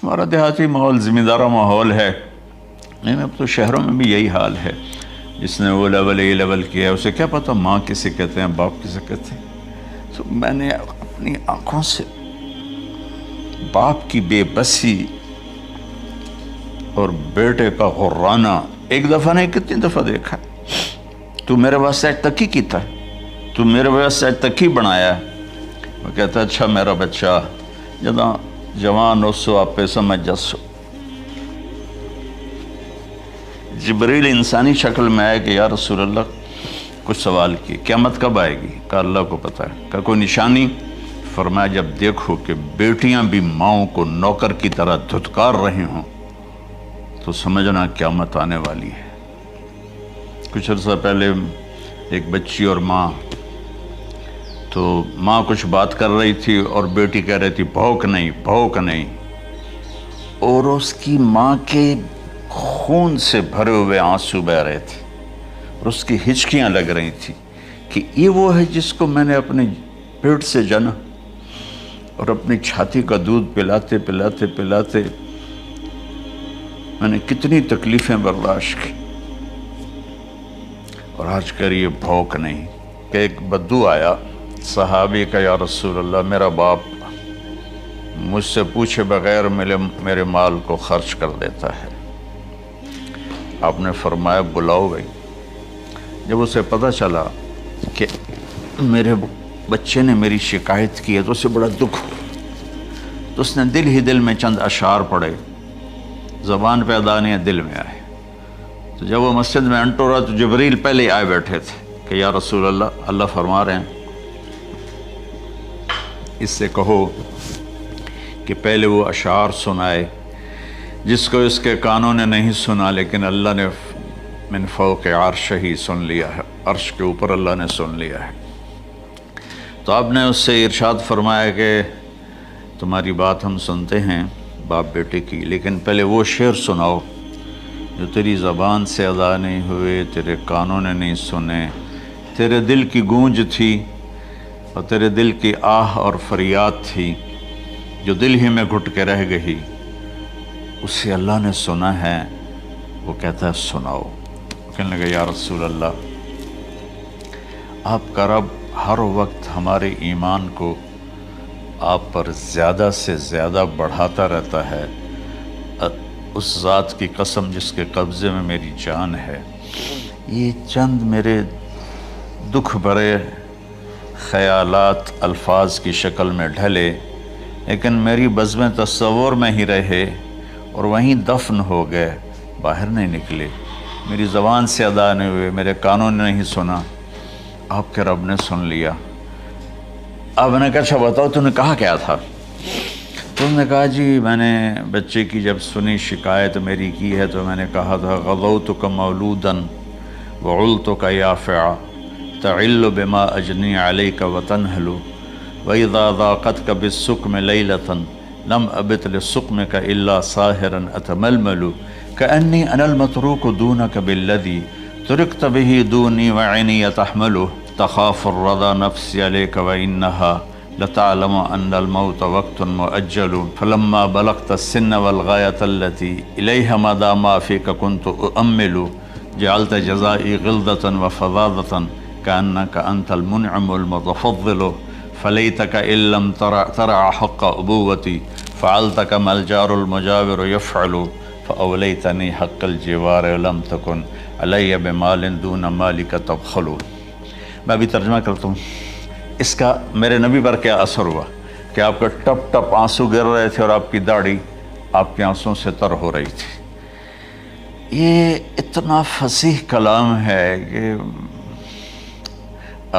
ہمارا دیہاتی ماحول ذمہ دارہ ماحول ہے، نہیں اب تو شہروں میں بھی یہی حال ہے۔ جس نے وہ لیول اے لیول کیا ہے اسے کیا پتہ ماں کسے کہتے ہیں، باپ کسے کہتے ہیں۔ تو میں نے اپنی آنکھوں سے باپ کی بے بسی اور بیٹے کا غرانہ ایک دفعہ نہیں کتنی دفعہ دیکھا۔ تو میرے واسطے آج تک ہی کیتا ہے، تو میرے واسطے آج تک ہی بنایا ہے۔ وہ کہتا ہے اچھا میرا بچہ جداں جوان ہو سو آپ پہ سمجھ جسو۔ جبریل انسانی شکل میں آئے کہ یا رسول اللہ کچھ سوال کی، قیامت کب آئے گی؟ کہا اللہ کو پتہ ہے۔ کہا کوئی نشانی؟ فرمایا جب دیکھو کہ بیٹیاں بھی ماؤں کو نوکر کی طرح دھتکار رہی ہوں تو سمجھنا قیامت آنے والی ہے۔ کچھ عرصہ پہلے ایک بچی اور ماں، تو ماں کچھ بات کر رہی تھی اور بیٹی کہہ رہی تھی بھوک نہیں بھوک نہیں، اور اس کی ماں کے خون سے بھرے ہوئے آنسو بہہ رہے تھے اور اس کی ہچکیاں لگ رہی تھی کہ یہ وہ ہے جس کو میں نے اپنے پیٹ سے جنا اور اپنی چھاتی کا دودھ پلاتے پلاتے پلاتے میں نے کتنی تکلیفیں برداشت کی، اور آج کر یہ بھوک نہیں۔ کہ ایک بدو آیا صحابی کا، یا رسول اللہ میرا باپ مجھ سے پوچھے بغیر میرے مال کو خرچ کر دیتا ہے۔ آپ نے فرمایا بلاؤ گئی۔ جب اسے پتہ چلا کہ میرے بچے نے میری شکایت کی ہے تو اسے بڑا دکھ ہوا، تو اس نے دل ہی دل میں چند اشعار پڑھے، زبان پہ ادا نہیں دل میں آئے۔ تو جب وہ مسجد میں انٹر رہا تو جبریل پہلے آئے بیٹھے تھے کہ یا رسول اللہ فرما رہے ہیں اس سے کہو کہ پہلے وہ اشعار سنائے جس کو اس کے کانوں نے نہیں سنا، لیکن اللہ نے من فوق عرش ہی سن لیا ہے، عرش کے اوپر اللہ نے سن لیا ہے۔ تو آپ نے اس سے ارشاد فرمایا کہ تمہاری بات ہم سنتے ہیں باپ بیٹے کی، لیکن پہلے وہ شعر سناؤ جو تیری زبان سے ادا نہیں ہوئے، تیرے کانوں نے نہیں سنے، تیرے دل کی گونج تھی اور تیرے دل کی آہ اور فریاد تھی جو دل ہی میں گھٹ کے رہ گئی، اسے اللہ نے سنا ہے۔ وہ کہتا ہے سناؤ۔ کہنے لگا یا رسول اللہ آپ کا رب ہر وقت ہمارے ایمان کو آپ پر زیادہ سے زیادہ بڑھاتا رہتا ہے، اس ذات کی قسم جس کے قبضے میں میری جان ہے۔ یہ چند میرے دکھ بھرے خیالات الفاظ کی شکل میں ڈھلے، لیکن میری بزم تصور میں ہی رہے اور وہیں دفن ہو گئے، باہر نہیں نکلے، میری زبان سے ادا نہیں ہوئے، میرے کانوں نے نہیں سنا، آپ کے رب نے سن لیا۔ آپ نے کہا اچھا بتاؤ تو نے کہا کیا تھا؟ تو انہوں نے کہا جی میں نے بچے کی جب سنی شکایت میری کی ہے تو میں نے کہا تھا غضوتک مولودا وعلتک یافعا تعل بما اجنی علیک وتنہل وَإِذَا ذَاقَتْكَ بِالسُّقْمِ لَيْلَةً لَمْ أَبِتْ لِلسُّقْمِكَ إِلَّا صَاهِرًا أَتَمَلْمَلُ كَأَنِّي أَنَا الْمَتْرُوكُ دُونَكَ بِالَّذِي تُرِكْتَ بِهِ دُونِي وَعِنِي تَحْمَلُهُ تَخَافُ الرَّضَى نَفْسِي عَلَيْكَ وَإِنَّهَا لَتَعْلَمُ أَنَّ الْمَوْتَ وَقْتٌ مُؤَجَّلٌ فَلَمَّا بَلَغْتَ السِّنَّ وَالْغَايَةَ الَّتِي إِلَيْهَا مَدَى مَا فِيكَ كُنْتُ أُؤَمِّلُ جَعَلْتَ جَزَائِي غِلْظَةً وَفَظَاظَةً كَأَنَّكَ أَنْتَ الْمُنْعِمُ الْمُتَفَضِّلُ فَلَيْتَكَ إِن لَّمْ تَرَعْ حَقَّ أُبُوَّتِي فَعَلْتَ كَمَا الْجَارُ الْمُجَاوِرُ يَفْعَلُ فَأَوْلَيْتَنِي حَقَّ الْجِوَارِ وَلَمْ تَكُنْ عَلَيَّ بِمَالٍ دُونَ مَالِكَ تَبْخَلُ۔ میں ابھی ترجمہ کرتا ہوں۔ اس کا میرے نبی پر کیا اثر ہوا کہ آپ کے ٹپ ٹپ آنسو گر رہے تھے اور آپ کی داڑھی آپ کے آنسوں سے تر ہو رہی تھی۔ یہ اتنا فصیح کلام ہے کہ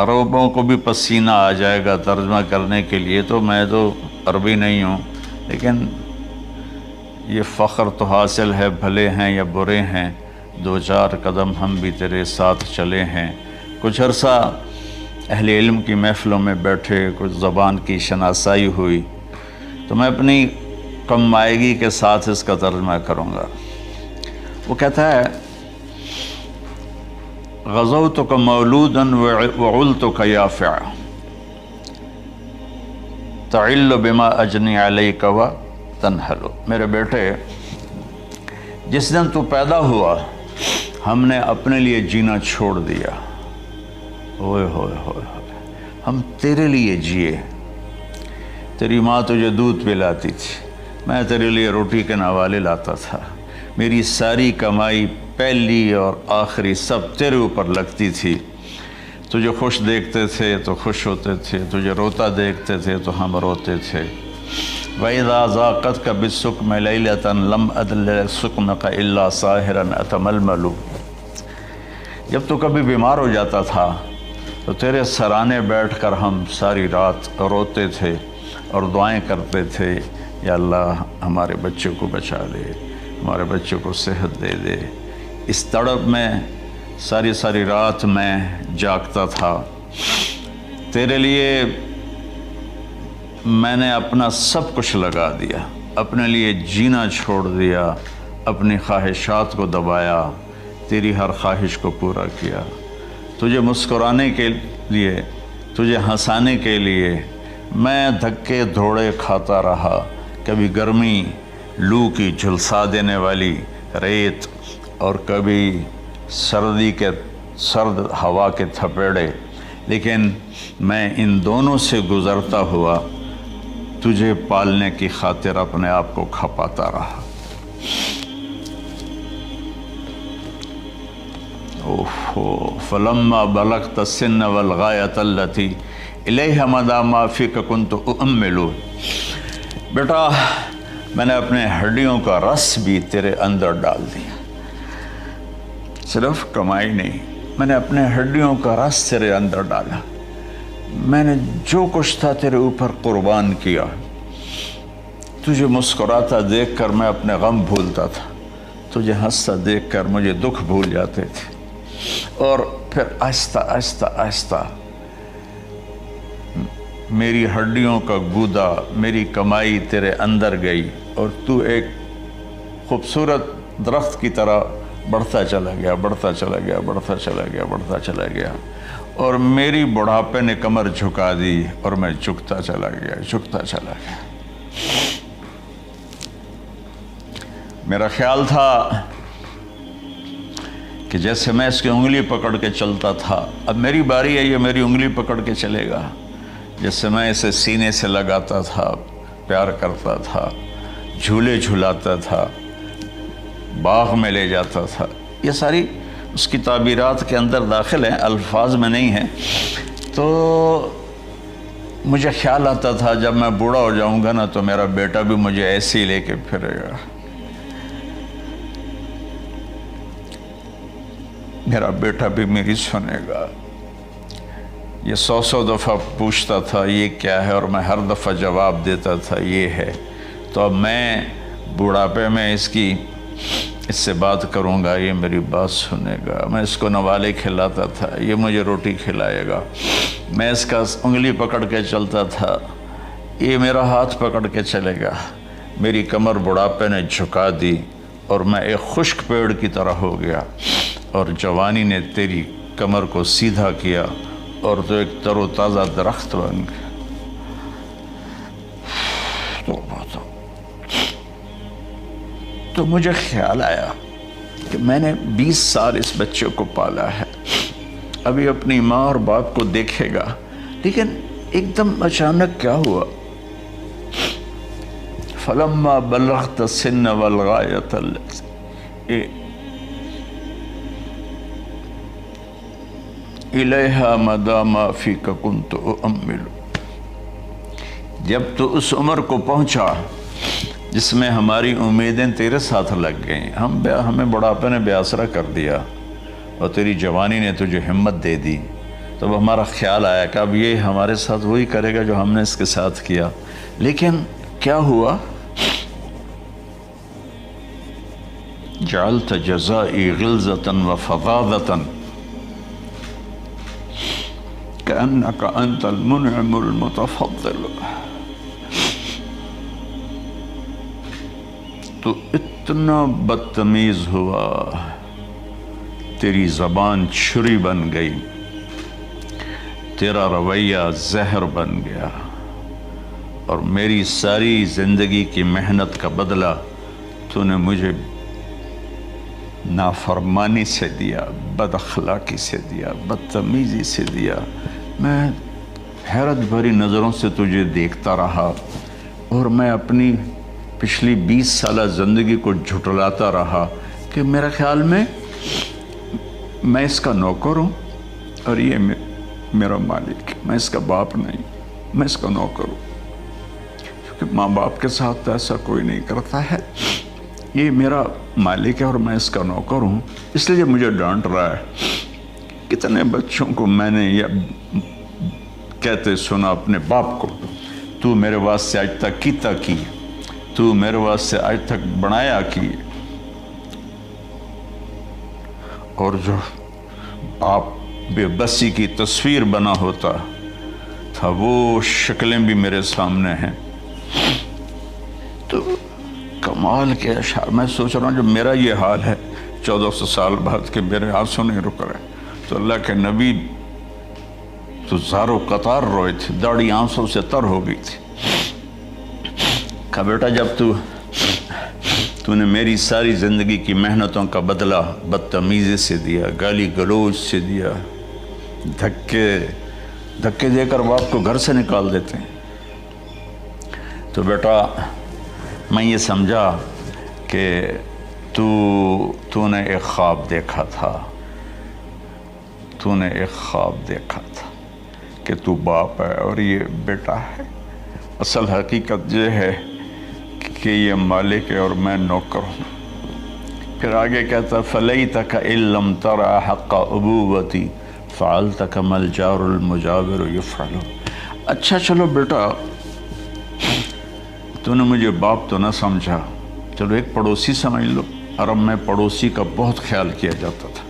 عربوں کو بھی پسینہ آ جائے گا ترجمہ کرنے کے لیے، تو میں تو عربی نہیں ہوں، لیکن یہ فخر تو حاصل ہے، بھلے ہیں یا برے ہیں دو چار قدم ہم بھی تیرے ساتھ چلے ہیں۔ کچھ عرصہ اہل علم کی محفلوں میں بیٹھے، کچھ زبان کی شناسائی ہوئی، تو میں اپنی کم مائگی کے ساتھ اس کا ترجمہ کروں گا۔ وہ کہتا ہے غزوتک مولودا وعلتک یافعا تعل بما اجنی علیک و تنحل، میرے بیٹے جس دن تو پیدا ہوا ہم نے اپنے لیے جینا چھوڑ دیا، ہوئے ہوئے ہوئے ہوئے، ہم تیرے لیے جیے۔ تیری ماں تجھے دودھ پلاتی تھی، میں تیرے لیے روٹی کے نوالے لاتا تھا، میری ساری کمائی پہلی اور آخری سب تیرے اوپر لگتی تھی۔ تجھے خوش دیکھتے تھے تو خوش ہوتے تھے، تجھے روتا دیکھتے تھے تو ہم روتے تھے۔ وَإِذَا ذَاقَتْكَ بِالسُّقْمِ لَيْلَةً لَمْ أَدْلِ سُقْمَكَ إِلَّا سَاهِرًا أَتَمَلْمَلُ، جب تو کبھی بیمار ہو جاتا تھا تو تیرے سرانے بیٹھ کر ہم ساری رات روتے تھے اور دعائیں کرتے تھے، یا اللہ ہمارے بچے کو بچا لے، ہمارے بچے کو صحت دے دے۔ اس تڑپ میں ساری رات میں جاگتا تھا، تیرے لیے میں نے اپنا سب کچھ لگا دیا، اپنے لیے جینا چھوڑ دیا، اپنی خواہشات کو دبایا، تیری ہر خواہش کو پورا کیا۔ تجھے مسکرانے کے لیے، تجھے ہنسانے کے لیے میں دھکے دھوڑے کھاتا رہا، کبھی گرمی لو کی جھلسا دینے والی ریت اور کبھی سردی کے سرد ہوا کے تھپیڑے، لیکن میں ان دونوں سے گزرتا ہوا تجھے پالنے کی خاطر اپنے آپ کو کھپاتا رہا۔ فلما بلغت السن والغایۃ التی الیہ مدی ما فیک کنت اؤمل، بیٹا میں نے اپنے ہڈیوں کا رس بھی تیرے اندر ڈال دیا، صرف کمائی نہیں، میں نے اپنے ہڈیوں کا رس تیرے اندر ڈالا، میں نے جو کچھ تھا تیرے اوپر قربان کیا۔ تجھے مسکراتا دیکھ کر میں اپنے غم بھولتا تھا، تجھے ہنستا دیکھ کر مجھے دکھ بھول جاتے تھے، اور پھر آہستہ آہستہ آہستہ میری ہڈیوں کا گودا، میری کمائی تیرے اندر گئی، اور تو ایک خوبصورت درخت کی طرح بڑھتا چلا گیا، بڑھتا چلا گیا، بڑھتا چلا گیا، بڑھتا چلا گیا، اور میری بڑھاپے نے کمر جھکا دی اور میں جھکتا چلا گیا، جھکتا چلا گیا۔ میرا خیال تھا کہ جیسے میں اس کی انگلی پکڑ کے چلتا تھا، اب میری باری ہے، یہ میری انگلی پکڑ کے چلے گا، جیسے میں اسے سینے سے لگاتا تھا، پیار کرتا تھا، جھولے جھلاتا تھا، باغ میں لے جاتا تھا، یہ ساری اس کی تعبیرات کے اندر داخل ہیں، الفاظ میں نہیں ہیں۔ تو مجھے خیال آتا تھا جب میں بوڑھا ہو جاؤں گا نا تو میرا بیٹا بھی مجھے ایسے ہی لے کے پھرے گا، میرا بیٹا بھی میری سنے گا۔ یہ 100 دفعہ پوچھتا تھا یہ کیا ہے، اور میں ہر دفعہ جواب دیتا تھا یہ ہے۔ تو اب میں بوڑھاپے میں اس سے بات کروں گا، یہ میری بات سنے گا، میں اس کو نوالے کھلاتا تھا، یہ مجھے روٹی کھلائے گا، میں اس کا انگلی پکڑ کے چلتا تھا، یہ میرا ہاتھ پکڑ کے چلے گا۔ میری کمر بڑھاپے نے جھکا دی اور میں ایک خشک پیڑ کی طرح ہو گیا، اور جوانی نے تیری کمر کو سیدھا کیا اور تو ایک تر و تازہ درخت بن گیا۔ تو مجھے خیال آیا کہ میں نے 20 سال اس بچے کو پالا ہے، ابھی اپنی ماں اور باپ کو دیکھے گا، لیکن ایک دم اچانک کیا ہوا؟ فلما بلغت السن والغایۃ الیہا مدی ما فیک کنت اؤمل، جب تو اس عمر کو پہنچا جس میں ہماری امیدیں تیرے ساتھ لگ گئیں، ہمیں بڑھاپے نے بے آسرا کر دیا اور تیری جوانی نے تجھے ہمت دے دی، تب ہمارا خیال آیا کہ اب یہ ہمارے ساتھ وہی کرے گا جو ہم نے اس کے ساتھ کیا۔ لیکن کیا ہوا؟ جعلت جزائی غلظۃ وفظاظۃ کأنک انت المنعم المتفضل، تو اتنا بدتمیز ہوا، تیری زبان چھری بن گئی، تیرا رویہ زہر بن گیا، اور میری ساری زندگی کی محنت کا بدلہ تو نے مجھے نافرمانی سے دیا، بد اخلاقی سے دیا، بدتمیزی سے دیا۔ میں حیرت بھری نظروں سے تجھے دیکھتا رہا اور میں اپنی پچھلی 20 سالہ زندگی کو جھٹلاتا رہا کہ میرے خیال میں اس کا نوکر ہوں اور یہ میرا مالک ہے، میں اس کا باپ نہیں، میں اس کا نوکر ہوں، کیونکہ ماں باپ کے ساتھ ایسا کوئی نہیں کرتا ہے، یہ میرا مالک ہے اور میں اس کا نوکر ہوں، اس لیے مجھے ڈانٹ رہا ہے۔ کتنے بچوں کو میں نے یہ کہتے سنا اپنے باپ کو، تو میرے واسطے آج تک کیتا کی، تو میرے واسطے آج تک بنایا کی، اور جو آپ بے بسی کی تصویر بنا ہوتا تھا وہ شکلیں بھی میرے سامنے ہیں۔ تو کمال کے اشعار میں سوچ رہا ہوں، جو میرا یہ حال ہے 1400 سال بعد کہ میرے آنسو نہیں رک رہے، تو اللہ کے نبی تو زارو قطار روئے تھے، داڑھی آنسوں سے تر ہو گئی تھی۔ کہا بیٹا جب تو نے میری ساری زندگی کی محنتوں کا بدلہ بدتمیزی سے دیا، گالی گلوچ سے دیا، دھکے دے کر باپ کو گھر سے نکال دیتے ہیں، تو بیٹا میں یہ سمجھا کہ تو نے ایک خواب دیکھا تھا، تو نے ایک خواب دیکھا تھا کہ تو باپ ہے اور یہ بیٹا ہے۔ اصل حقیقت یہ ہے کہ یہ مالک ہے اور میں نوکر ہوں۔ پھر آگے کہتا فَلَيْتَكَ إِن لَمْ تَرَ حَقَّ أُبُوَّتِي فَعَلْتَ كَمَا الْجَارُ الْمُجَاوِرُ يَفْعَلُ۔ اچھا چلو بیٹا، تو نے مجھے باپ تو نہ سمجھا، چلو ایک پڑوسی سمجھ لو۔ عرب میں پڑوسی کا بہت خیال کیا جاتا تھا،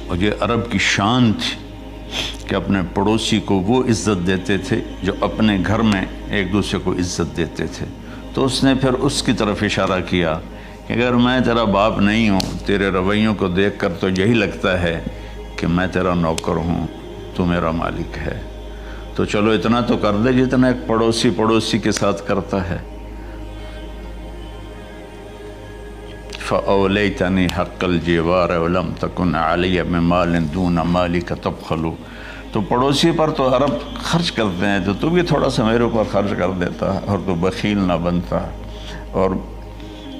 اور یہ عرب کی شان تھی کہ اپنے پڑوسی کو وہ عزت دیتے تھے جو اپنے گھر میں ایک دوسرے کو عزت دیتے تھے۔ تو اس نے پھر اس کی طرف اشارہ کیا کہ اگر میں تیرا باپ نہیں ہوں، تیرے رویوں کو دیکھ کر تو یہی لگتا ہے کہ میں تیرا نوکر ہوں، تو میرا مالک ہے، تو چلو اتنا تو کر دے جتنا ایک پڑوسی کے ساتھ کرتا ہے۔ فَأَوْلَيْتَنِي حَقَّ الْجِوَارِ وَلَمْ تَكُنْ عَلَيَّ بِمَالٍ دُونَ مَالِكَ تَبْخَلُ۔ تو پڑوسی پر تو عرب خرچ کرتے ہیں، تو بھی تھوڑا سا میرے اوپر خرچ کر دیتا اور تو بخیل نہ بنتا، اور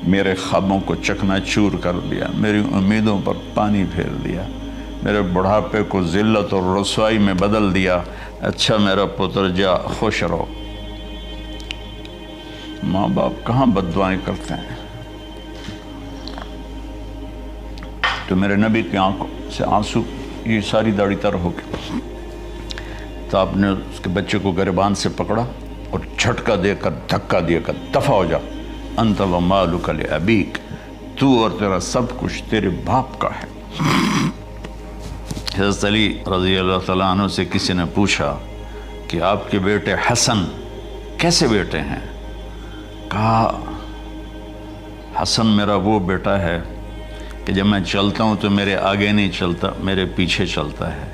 میرے خوابوں کو چکنا چور کر دیا، میری امیدوں پر پانی پھیر دیا، میرے بڑھاپے کو ذلت اور رسوائی میں بدل دیا۔ اچھا میرا پتر جا خوش رہو۔ ماں باپ کہاں بد دعائیں کرتے ہیں؟ تو میرے نبی کی آنکھوں سے آنسو، یہ ساری داڑھی تر ہو گئی، تو آپ نے اس کے بچے کو گریبان سے پکڑا اور جھٹکا دے کر دھکا دے کر دفع ہو جا، انت و مالک لابیک، تو اور تیرا سب کچھ تیرے باپ کا ہے۔ حضرت علی رضی اللہ تعالیٰ عنہ سے کسی نے پوچھا کہ آپ کے بیٹے حسن کیسے بیٹے ہیں؟ کہا حسن میرا وہ بیٹا ہے کہ جب میں چلتا ہوں تو میرے آگے نہیں چلتا، میرے پیچھے چلتا ہے۔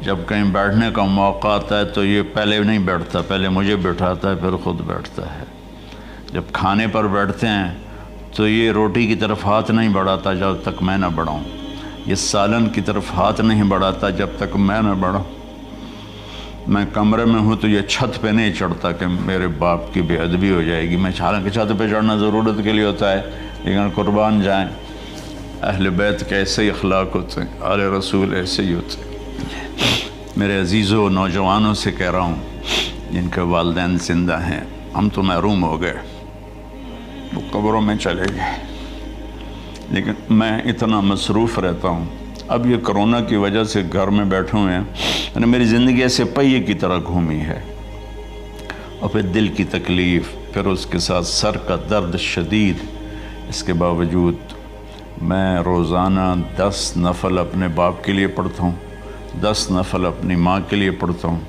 جب کہیں بیٹھنے کا موقع آتا ہے تو یہ پہلے نہیں بیٹھتا، پہلے مجھے بٹھاتا ہے پھر خود بیٹھتا ہے۔ جب کھانے پر بیٹھتے ہیں تو یہ روٹی کی طرف ہاتھ نہیں بڑھاتا جب تک میں نہ بڑھاؤں، یہ سالن کی طرف ہاتھ نہیں بڑھاتا جب تک میں نہ بڑھاؤں۔ میں کمرے میں ہوں تو یہ چھت پہ نہیں چڑھتا کہ میرے باپ کی بے ادبی ہو جائے گی۔ میں حالانکہ چھت پہ چڑھنا ضرورت کے لیے ہوتا ہے، لیکن قربان جائیں اہل بیت کے ایسے ہی اخلاق ہوتے ہیں، آل رسول ایسے ہی ہوتے ہیں۔ میرے عزیزوں نوجوانوں سے کہہ رہا ہوں جن کے والدین زندہ ہیں، ہم تو محروم ہو گئے، وہ قبروں میں چلے گئے، لیکن میں اتنا مصروف رہتا ہوں۔ اب یہ کرونا کی وجہ سے گھر میں بیٹھے ہوئے ہیں، میری زندگی ایسے پہیے کی طرح گھومی ہے، اور پھر دل کی تکلیف، پھر اس کے ساتھ سر کا درد شدید۔ اس کے باوجود میں روزانہ 10 نفل اپنے باپ کے لیے پڑھتا ہوں، 10 نفل اپنی ماں کے لیے پڑھتا ہوں،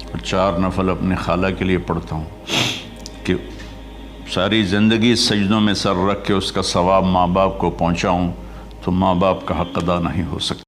اور 4 نفل اپنے خالہ کے لیے پڑھتا ہوں، کہ ساری زندگی سجدوں میں سر رکھ کے اس کا ثواب ماں باپ کو پہنچاؤں، تو ماں باپ کا حق ادا نہیں ہو سکتا۔